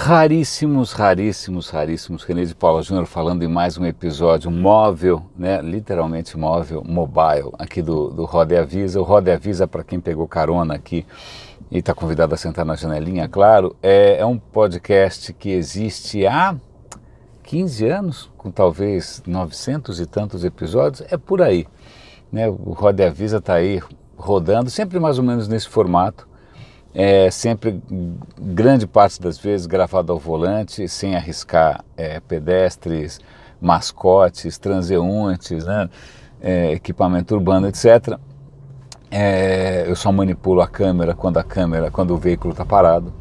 Raríssimos, raríssimos, raríssimos. René de Paula Júnior falando em mais um episódio móvel, né? Literalmente móvel, mobile, aqui do Roda e Avisa. O Roda e Avisa, para quem pegou carona aqui e está convidado a sentar na janelinha, claro, é um podcast que existe há 15 anos, com talvez 900 e tantos episódios, é por aí, né? O Roda e Avisa está aí rodando, sempre mais ou menos nesse formato. Sempre, grande parte das vezes, gravado ao volante, sem arriscar pedestres, mascotes, transeuntes, né? Equipamento urbano, etc. Eu só manipulo a câmera quando o veículo está parado.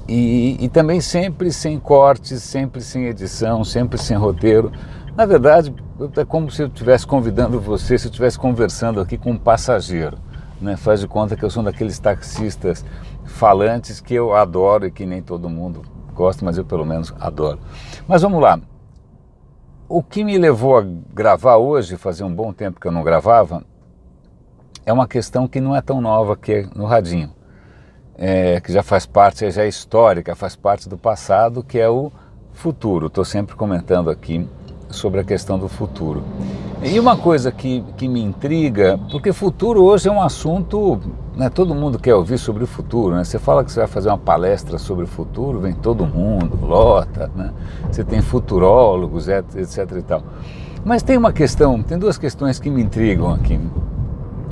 E também sempre sem cortes, sempre sem edição, sempre sem roteiro. Na verdade, é como se eu estivesse convidando você, se eu estivesse conversando aqui com um passageiro. Né, faz de conta que eu sou um daqueles taxistas falantes que eu adoro e que nem todo mundo gosta, mas eu pelo menos adoro. Mas vamos lá. O que me levou a gravar hoje, fazia um bom tempo que eu não gravava, é uma questão que não é tão nova que no radinho, que já faz parte, já é histórica, faz parte do passado, que é o futuro. Estou sempre comentando aqui sobre a questão do futuro. E uma coisa que me intriga, porque futuro hoje é um assunto, né, todo mundo quer ouvir sobre o futuro, né? Você fala que você vai fazer uma palestra sobre o futuro, vem todo mundo, lota, né? Você tem futurólogos, etc e tal. Mas tem duas questões que me intrigam aqui.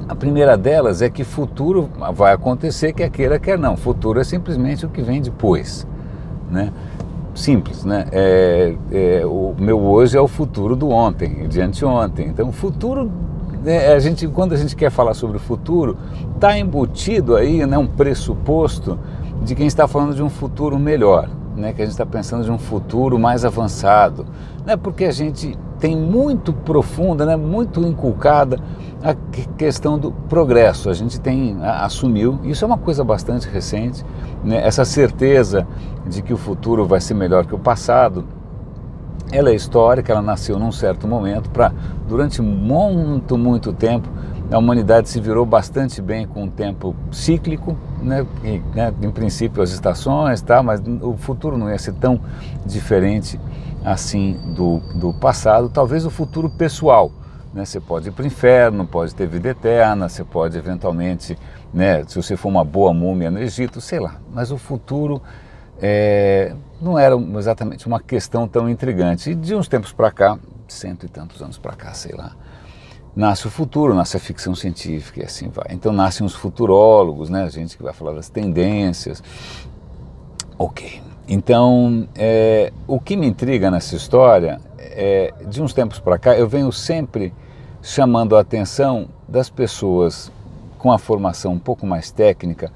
A primeira delas é que futuro vai acontecer, quer queira, quer não. Futuro é simplesmente o que vem depois, né? Simples, né? O meu hoje é o futuro do ontem, de anteontem. Então, o futuro, quando a gente quer falar sobre o futuro, está embutido aí, né, um pressuposto de quem está falando de um futuro melhor, né? Que a gente está pensando de um futuro mais avançado, né? Porque a gente tem muito profunda, né, muito inculcada a questão do progresso. A gente assumiu, isso é uma coisa bastante recente, né, essa certeza de que o futuro vai ser melhor que o passado. Ela é histórica, ela nasceu num certo momento, durante muito tempo, a humanidade se virou bastante bem com um tempo cíclico, né, em princípio as estações, tá, mas o futuro não ia ser tão diferente assim do passado. Talvez o futuro pessoal, né, você pode ir para o inferno, pode ter vida eterna, você pode eventualmente, né, se você for uma boa múmia no Egito, sei lá, mas o futuro não era exatamente uma questão tão intrigante. E de uns tempos para cá, cento e tantos anos para cá, sei lá, nasce o futuro, nasce a ficção científica e assim vai. Então nascem os futurólogos, né, a gente que vai falar das tendências. Ok, então o que me intriga nessa história de uns tempos para cá, eu venho sempre chamando a atenção das pessoas com a formação um pouco mais técnica,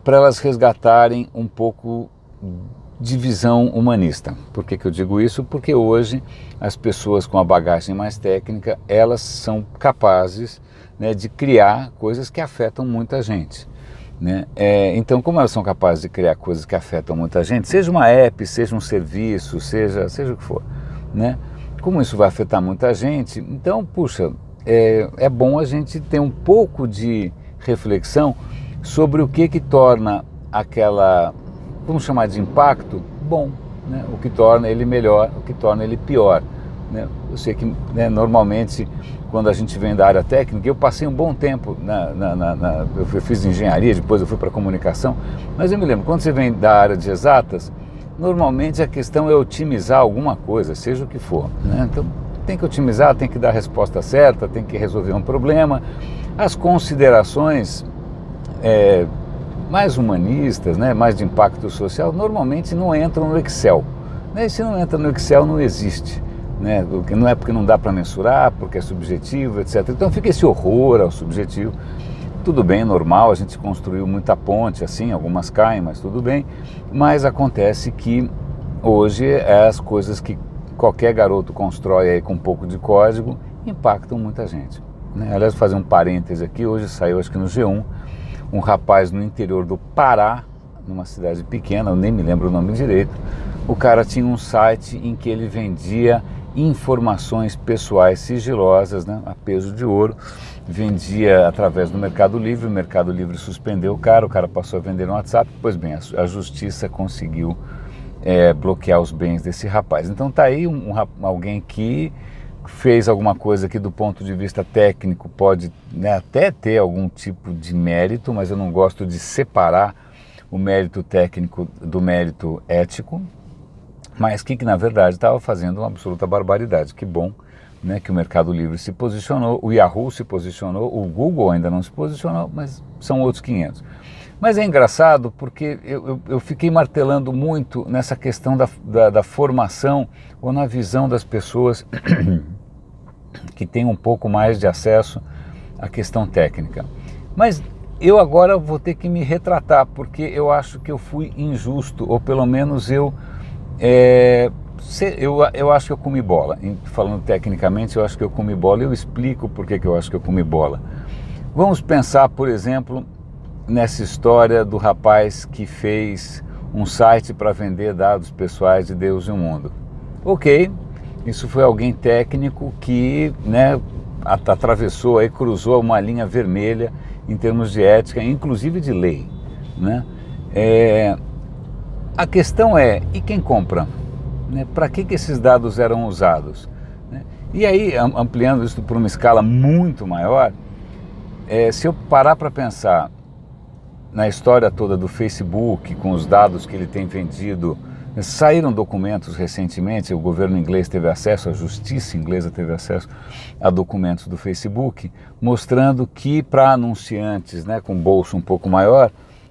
para elas resgatarem um pouco de visão humanista. Por que eu digo isso? Porque hoje as pessoas com a bagagem mais técnica, elas são capazes, né, de criar coisas que afetam muita gente, né? Então, como elas são capazes de criar coisas que afetam muita gente, seja uma app, seja um serviço, seja o que for, né? Como isso vai afetar muita gente, então, puxa, é bom a gente ter um pouco de reflexão sobre o que torna aquela, vamos chamar de impacto, bom, né? O que torna ele melhor, o que torna ele pior, né? Eu sei que, né, normalmente, quando a gente vem da área técnica, eu passei um bom tempo, eu fiz engenharia, depois eu fui para comunicação, mas eu me lembro, quando você vem da área de exatas, normalmente a questão é otimizar alguma coisa, seja o que for, né? Então tem que otimizar, tem que dar a resposta certa, tem que resolver um problema. As considerações mais humanistas, né, mais de impacto social, normalmente não entram no Excel, né? E se não entra no Excel, não existe, né? Não é porque não dá para mensurar, porque é subjetivo, etc. Então fica esse horror ao subjetivo. Tudo bem, normal, a gente construiu muita ponte, assim, algumas caem, mas tudo bem. Mas acontece que hoje as coisas que qualquer garoto constrói aí com um pouco de código impactam muita gente, né? Aliás, vou fazer um parêntese aqui, hoje saiu, acho que no G1, um rapaz no interior do Pará, numa cidade pequena, eu nem me lembro o nome direito. O cara tinha um site em que ele vendia informações pessoais sigilosas, né, a peso de ouro, vendia através do Mercado Livre, o Mercado Livre suspendeu o cara passou a vender no WhatsApp. Pois bem, a justiça conseguiu bloquear os bens desse rapaz. Então tá aí alguém que fez alguma coisa que do ponto de vista técnico pode, né, até ter algum tipo de mérito, mas eu não gosto de separar o mérito técnico do mérito ético, mas que na verdade estava fazendo uma absoluta barbaridade. Que bom, né, que o Mercado Livre se posicionou, o Yahoo se posicionou, o Google ainda não se posicionou, mas são outros 500. Mas é engraçado porque eu fiquei martelando muito nessa questão da formação ou na visão das pessoas que têm um pouco mais de acesso à questão técnica. Mas eu agora vou ter que me retratar, porque eu acho que eu fui injusto, ou pelo menos eu acho que eu comi bola. Falando tecnicamente, eu acho que eu comi bola, e eu explico por que eu acho que eu comi bola. Vamos pensar, por exemplo, nessa história do rapaz que fez um site para vender dados pessoais de Deus e o mundo. Ok, isso foi alguém técnico que, né, atravessou, aí, cruzou uma linha vermelha em termos de ética, inclusive de lei, né? A questão é, e quem compra? Né? Para que esses dados eram usados? Né? E aí, ampliando isso para uma escala muito maior, se eu parar para pensar na história toda do Facebook, com os dados que ele tem vendido, saíram documentos recentemente, o governo inglês teve acesso, a justiça inglesa teve acesso a documentos do Facebook, mostrando que para anunciantes, né, com bolso um pouco maior,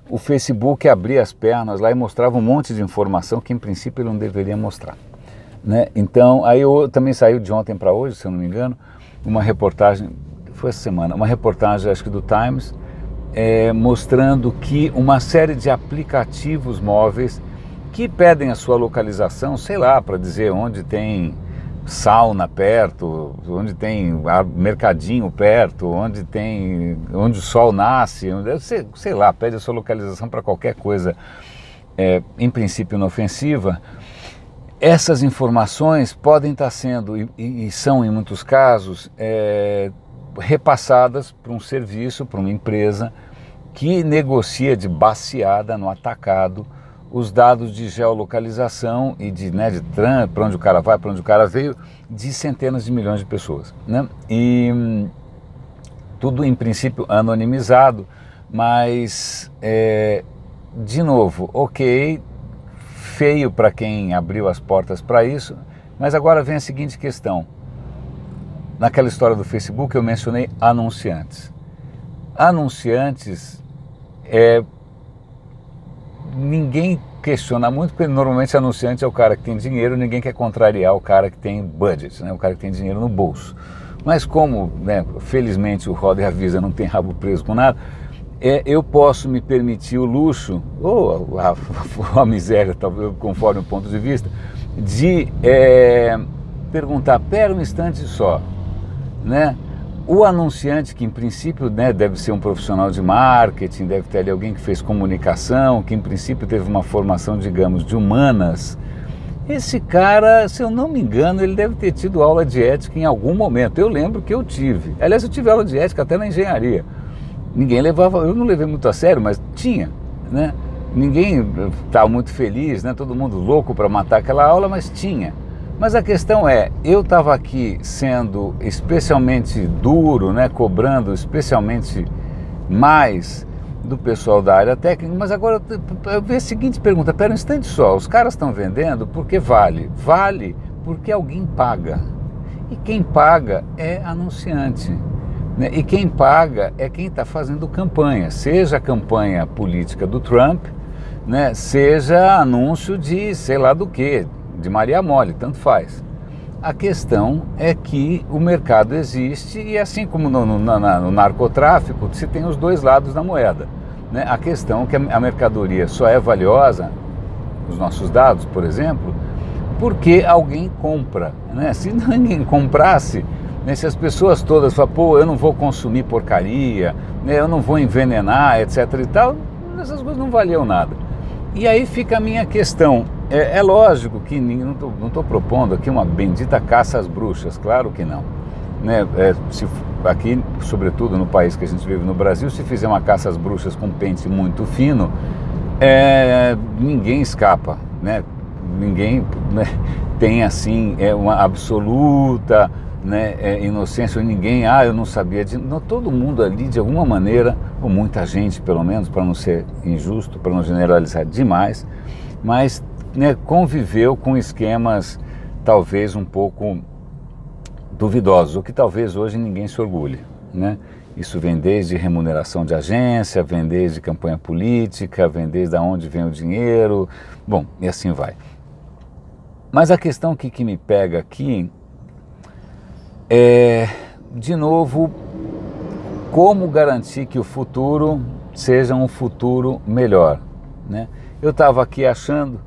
o Facebook abria as pernas lá e mostrava um monte de informação que em princípio ele não deveria mostrar, né? Então, aí também saiu de ontem para hoje, se eu não me engano, uma reportagem, foi essa semana, uma reportagem acho que do Times, mostrando que uma série de aplicativos móveis que pedem a sua localização, sei lá, para dizer onde tem sauna perto, onde tem mercadinho perto, onde o sol nasce, sei lá, pede a sua localização para qualquer coisa, em princípio inofensiva. Essas informações podem estar sendo, e são em muitos casos, repassadas para um serviço, para uma empresa que negocia de baseada no atacado os dados de geolocalização e de para onde o cara vai, para onde o cara veio, de centenas de milhões de pessoas, né? E tudo em princípio anonimizado, mas de novo, ok, feio para quem abriu as portas para isso, mas agora vem a seguinte questão. Naquela história do Facebook eu mencionei anunciantes. Anunciantes, ninguém questiona muito, porque normalmente anunciante é o cara que tem dinheiro, ninguém quer contrariar o cara que tem budget, né? O cara que tem dinheiro no bolso. Mas como, né, felizmente o Roda e Avisa não tem rabo preso com nada, eu posso me permitir o luxo, ou a miséria, talvez, conforme o ponto de vista, de perguntar, pera um instante só, né? O anunciante, que em princípio, né, deve ser um profissional de marketing, deve ter ali alguém que fez comunicação, que em princípio teve uma formação, digamos, de humanas, esse cara, se eu não me engano, ele deve ter tido aula de ética em algum momento. Eu lembro que eu tive. Aliás, eu tive aula de ética até na engenharia. Ninguém levava, eu não levei muito a sério, mas tinha, né? Ninguém estava muito feliz, né? Todo mundo louco para matar aquela aula, mas tinha. Mas a questão é, eu estava aqui sendo especialmente duro, né, cobrando especialmente mais do pessoal da área técnica, mas agora eu vejo a seguinte pergunta, pera um instante só, os caras estão vendendo porque vale? Vale porque alguém paga. E quem paga é anunciante, né? E quem paga é quem está fazendo campanha, seja a campanha política do Trump, né, seja anúncio de sei lá do que, de Maria Mole, tanto faz. A questão é que o mercado existe e assim como no narcotráfico, se tem os dois lados da moeda, né? A questão é que a mercadoria só é valiosa, os nossos dados, por exemplo, porque alguém compra, né? Se ninguém comprasse, né, se as pessoas todas falam, pô, eu não vou consumir porcaria, né, eu não vou envenenar, etc e tal, essas coisas não valiam nada. E aí fica a minha questão. É lógico que não estou propondo aqui uma bendita caça às bruxas, claro que não. Né? Se aqui, sobretudo no país que a gente vive, no Brasil, se fizer uma caça às bruxas com pente muito fino, ninguém escapa, né? Ninguém, né, tem assim uma absoluta, né, inocência, ou ninguém, eu não sabia não, todo mundo ali de alguma maneira, ou muita gente pelo menos, para não ser injusto, para não generalizar demais, mas, né, conviveu com esquemas talvez um pouco duvidosos, o que talvez hoje ninguém se orgulhe, né? Isso vem desde remuneração de agência, vem desde campanha política, vem desde onde vem o dinheiro, bom, e assim vai. Mas a questão que me pega aqui de novo, como garantir que o futuro seja um futuro melhor, né? Eu estava aqui achando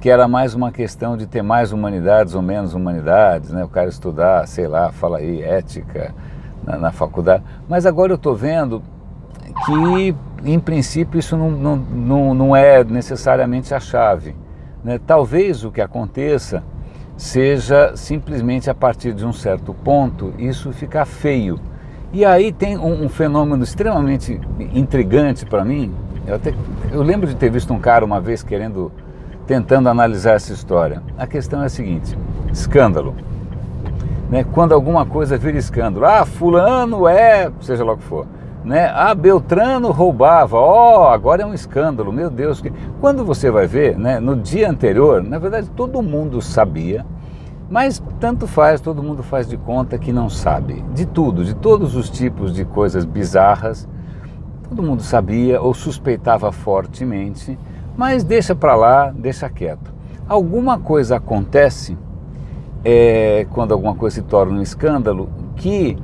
que era mais uma questão de ter mais humanidades ou menos humanidades, né? O cara estudar, sei lá, fala aí, ética na faculdade, mas agora eu estou vendo que, em princípio, isso não é necessariamente a chave, né? Talvez o que aconteça seja simplesmente a partir de um certo ponto isso ficar feio. E aí tem um fenômeno extremamente intrigante para mim. Eu lembro de ter visto um cara uma vez tentando analisar essa história. A questão é a seguinte: escândalo, né? Quando alguma coisa vira escândalo, fulano seja lá o que for, né? Beltrano roubava, agora é um escândalo, meu Deus. Quando você vai ver, né, no dia anterior, na verdade todo mundo sabia, mas tanto faz, todo mundo faz de conta que não sabe. De tudo, de todos os tipos de coisas bizarras, todo mundo sabia ou suspeitava fortemente, mas deixa para lá, deixa quieto. Alguma coisa acontece, quando alguma coisa se torna um escândalo, que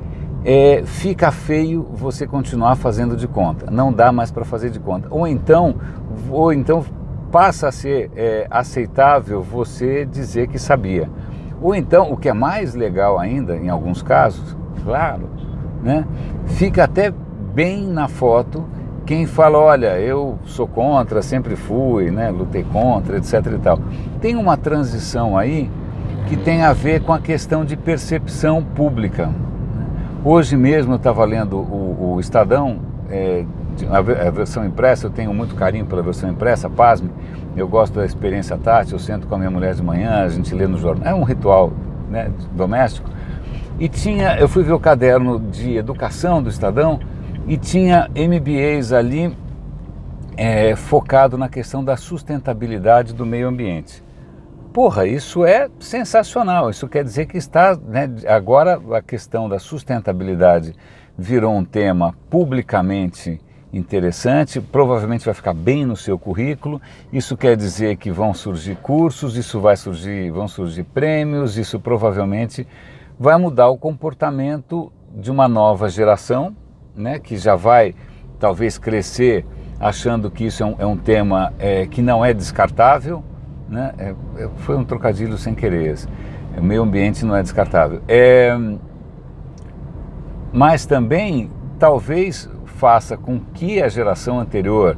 fica feio você continuar fazendo de conta, não dá mais para fazer de conta, ou então passa a ser aceitável você dizer que sabia, ou então, o que é mais legal ainda, em alguns casos, claro, né, fica até bem na foto quem fala, olha, eu sou contra, sempre fui, né, lutei contra, etc e tal. Tem uma transição aí que tem a ver com a questão de percepção pública. Hoje mesmo eu estava lendo o Estadão, a versão impressa. Eu tenho muito carinho pela versão impressa, pasme, eu gosto da experiência tátil, eu sento com a minha mulher de manhã, a gente lê no jornal, é um ritual, né, doméstico. E eu fui ver o caderno de educação do Estadão e tinha MBAs ali focado na questão da sustentabilidade do meio ambiente. Porra, isso é sensacional, isso quer dizer que né, agora a questão da sustentabilidade virou um tema publicamente interessante, provavelmente vai ficar bem no seu currículo. Isso quer dizer que vão surgir cursos, vão surgir prêmios, isso provavelmente vai mudar o comportamento de uma nova geração, né, que já vai talvez crescer achando que isso é um tema que não é descartável, né? Foi um trocadilho sem querer. O meio ambiente não é descartável. Mas também talvez faça com que a geração anterior,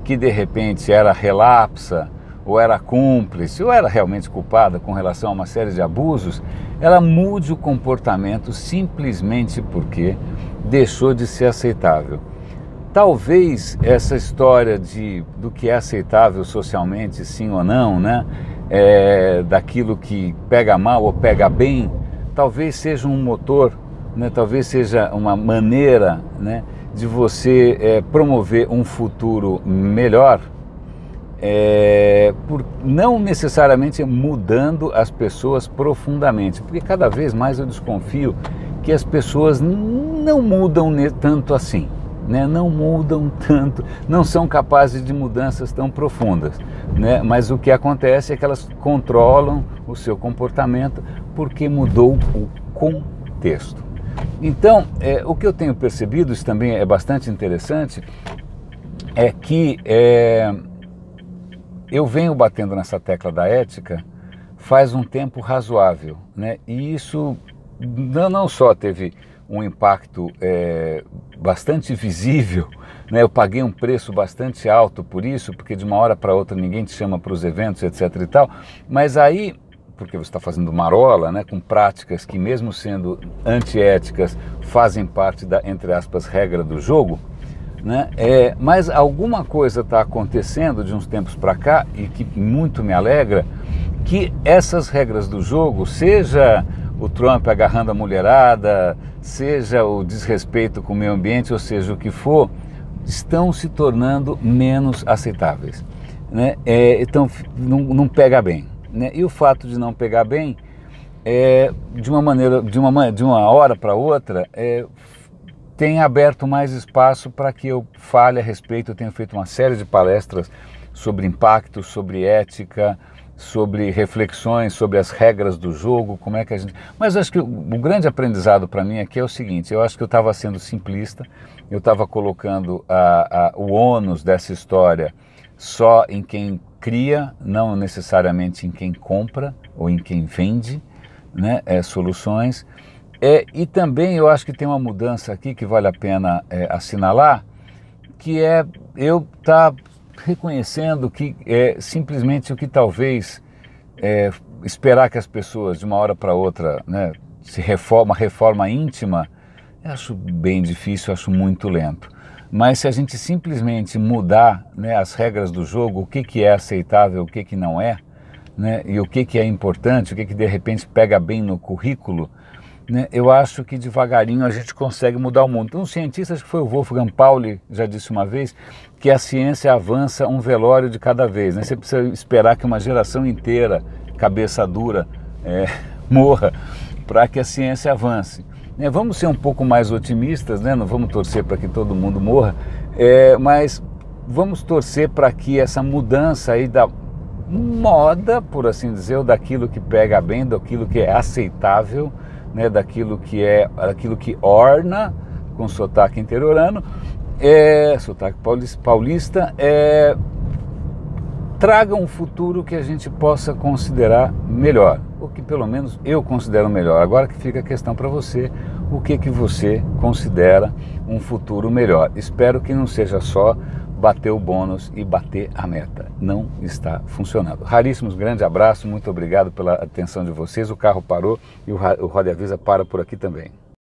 que de repente era relapsa, ou era cúmplice, ou era realmente culpada com relação a uma série de abusos, ela mude o comportamento simplesmente porque deixou de ser aceitável. Talvez essa história do que é aceitável socialmente, sim ou não, né, daquilo que pega mal ou pega bem, talvez seja um motor, né, talvez seja uma maneira, né, de você promover um futuro melhor, não necessariamente mudando as pessoas profundamente, porque cada vez mais eu desconfio que as pessoas não mudam tanto assim, né? Não mudam tanto, não são capazes de mudanças tão profundas, né? Mas o que acontece é que elas controlam o seu comportamento porque mudou o contexto. Então, o que eu tenho percebido, isso também é bastante interessante, é que eu venho batendo nessa tecla da ética faz um tempo razoável, né? E isso não só teve um impacto bastante visível né? Eu paguei um preço bastante alto por isso, porque de uma hora para outra ninguém te chama para os eventos, etc e tal, mas aí, porque você está fazendo marola, né, com práticas que mesmo sendo antiéticas, fazem parte da, entre aspas, regra do jogo, né? Mas alguma coisa está acontecendo de uns tempos para cá, e que muito me alegra, que essas regras do jogo, seja o Trump agarrando a mulherada, seja o desrespeito com o meio ambiente, ou seja, o que for, estão se tornando menos aceitáveis, né? Então não pega bem, né? E o fato de não pegar bem, de uma hora para outra, tem aberto mais espaço para que eu fale a respeito. Eu tenho feito uma série de palestras sobre impacto, sobre ética, sobre reflexões, sobre as regras do jogo, como é que a gente... Mas eu acho que o grande aprendizado para mim aqui é o seguinte: eu acho que eu estava sendo simplista, eu estava colocando o ônus dessa história só em quem cria, não necessariamente em quem compra ou em quem vende, né, soluções. E também eu acho que tem uma mudança aqui que vale a pena assinalar, que é eu estar reconhecendo que simplesmente o que talvez esperar que as pessoas de uma hora para outra, né, uma reforma íntima, eu acho bem difícil, eu acho muito lento. Mas se a gente simplesmente mudar, né, as regras do jogo, o que é aceitável, o que não é, né, e o que é importante, o que de repente pega bem no currículo, né, eu acho que devagarinho a gente consegue mudar o mundo. Um cientista, acho que foi o Wolfgang Pauli, já disse uma vez, que a ciência avança um velório de cada vez, né? Você precisa esperar que uma geração inteira, cabeça dura, morra para que a ciência avance. Vamos ser um pouco mais otimistas, né? Não vamos torcer para que todo mundo morra, mas vamos torcer para que essa mudança aí da moda, por assim dizer, ou daquilo que pega bem, daquilo que é aceitável, né, daquilo que orna, com sotaque interiorano, sotaque paulista, traga um futuro que a gente possa considerar melhor, o que pelo menos eu considero melhor. Agora que fica a questão para você, o que você considera um futuro melhor. Espero que não seja só bater o bônus e bater a meta. Não está funcionando. Raríssimos, grande abraço, muito obrigado pela atenção de vocês. O carro parou e o Roda e Avisa para por aqui também.